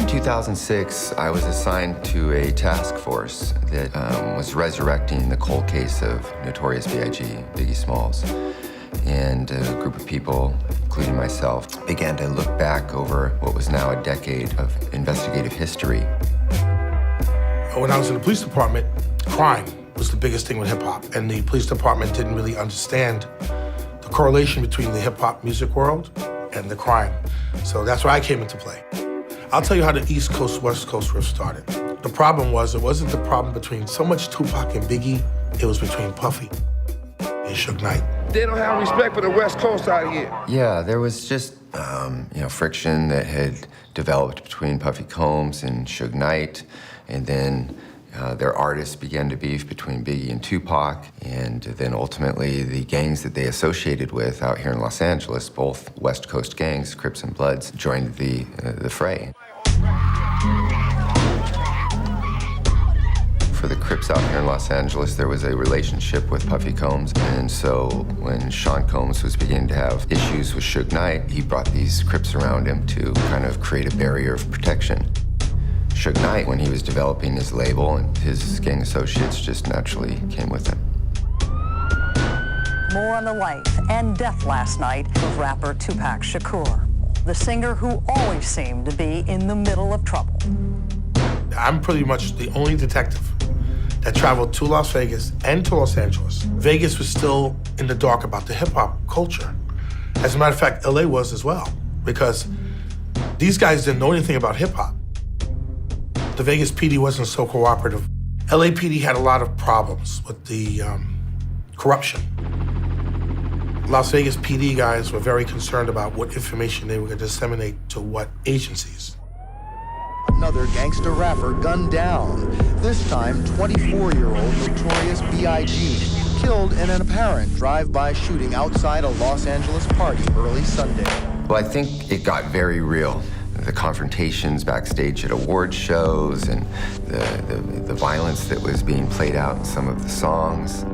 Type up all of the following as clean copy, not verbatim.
2006, I was assigned to a task force that was resurrecting the cold case of Notorious B.I.G., Biggie Smalls. And a group of people, including myself, began to look back over what was now a decade of investigative history. When I was in the police department, crime was the biggest thing with hip-hop, and the police department didn't really understand the correlation between the hip-hop music world and the crime. So that's where I came into play. I'll tell you how the East Coast, West Coast rift started. The problem was, it wasn't the problem between so much Tupac and Biggie, it was between Puffy and Suge-Knight. They don't have respect for the West Coast out here. Yeah, there was just, friction that had developed between Puffy Combs and Suge-Knight, and then their artists began to beef between Biggie and Tupac, and then ultimately the gangs that they associated with out here in Los Angeles, both West Coast gangs, Crips and Bloods, joined the fray. For the Crips out here in Los Angeles, there was a relationship with Puffy Combs, and so when Sean Combs was beginning to have issues with Suge-Knight, he brought these Crips around him to kind of create a barrier of protection. Suge-Knight, when he was developing his label, and his gang associates just naturally came with him. More on the life and death last night of rapper Tupac Shakur, the singer who always seemed to be in the middle of trouble. I'm pretty much the only detective that traveled to Las Vegas and to Los Angeles. Vegas was still in the dark about the hip-hop culture. As a matter of fact, LA was as well, because these guys didn't know anything about hip-hop. The Vegas PD wasn't so cooperative. LAPD had a lot of problems with the corruption. Las Vegas PD guys were very concerned about what information they were going to disseminate to what agencies. Another gangster rapper gunned down. This time, 24-year-old Notorious B.I.G. killed in an apparent drive-by shooting outside a Los Angeles party early Sunday. Well, I think it got very real. The confrontations backstage at award shows and the violence that was being played out in some of the songs.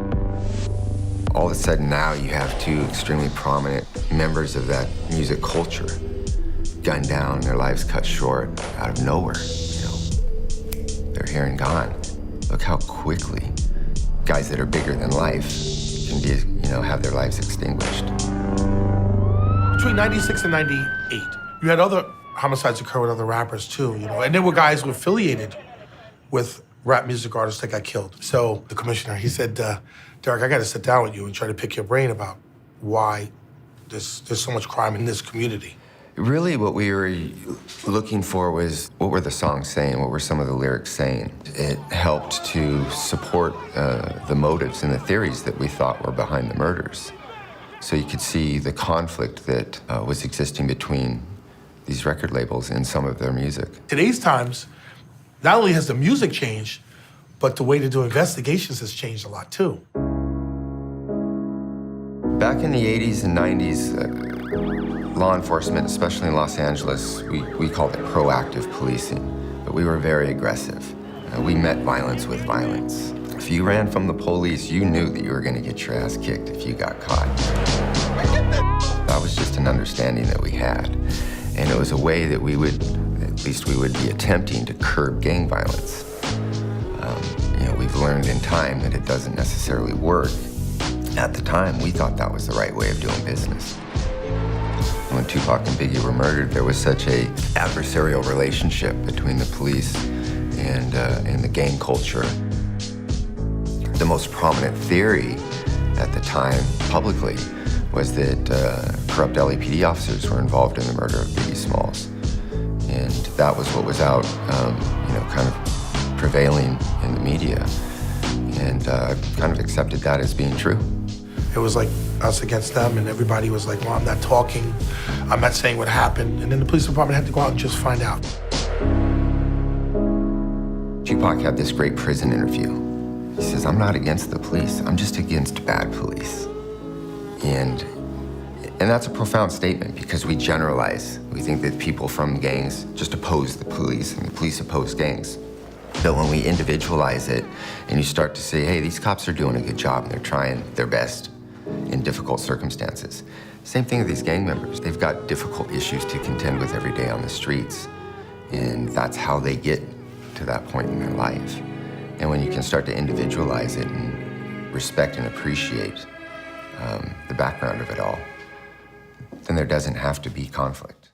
All of a sudden now you have two extremely prominent members of that music culture gunned down, their lives cut short out of nowhere. They're here and gone. Look how quickly guys that are bigger than life can be, have their lives extinguished. Between 96 and 98, you had other homicides occur with other rappers too, and there were guys who were affiliated with rap music artists that got killed. So the commissioner, he said, Derek, I gotta sit down with you and try to pick your brain about why there's so much crime in this community. Really what we were looking for was, what were the songs saying? What were some of the lyrics saying? It helped to support the motives and the theories that we thought were behind the murders. So you could see the conflict that was existing between these record labels and some of their music. Today's times, not only has the music changed, but the way to do investigations has changed a lot too. Back in the 80s and 90s, law enforcement, especially in Los Angeles, we called it proactive policing, but we were very aggressive. We met violence with violence. If you ran from the police, you knew that you were gonna get your ass kicked if you got caught. That was just an understanding that we had. And it was a way that we would be attempting to curb gang violence. We've learned in time that it doesn't necessarily work. At the time, we thought that was the right way of doing business. When Tupac and Biggie were murdered, there was such a adversarial relationship between the police and the gang culture. The most prominent theory at the time, publicly, was that corrupt LAPD officers were involved in the murder of Biggie Smalls. And that was what was out, kind of prevailing in the media. And kind of accepted that as being true. It was like us against them, and everybody was like, well, I'm not talking, I'm not saying what happened. And then the police department had to go out and just find out. Tupac had this great prison interview. He says, I'm not against the police, I'm just against bad police. And that's a profound statement, because we generalize. We think that people from gangs just oppose the police and the police oppose gangs. But when we individualize it and you start to say, hey, these cops are doing a good job and they're trying their best in difficult circumstances. Same thing with these gang members. They've got difficult issues to contend with every day on the streets. And that's how they get to that point in their life. And when you can start to individualize it and respect and appreciate the background of it all, then there doesn't have to be conflict.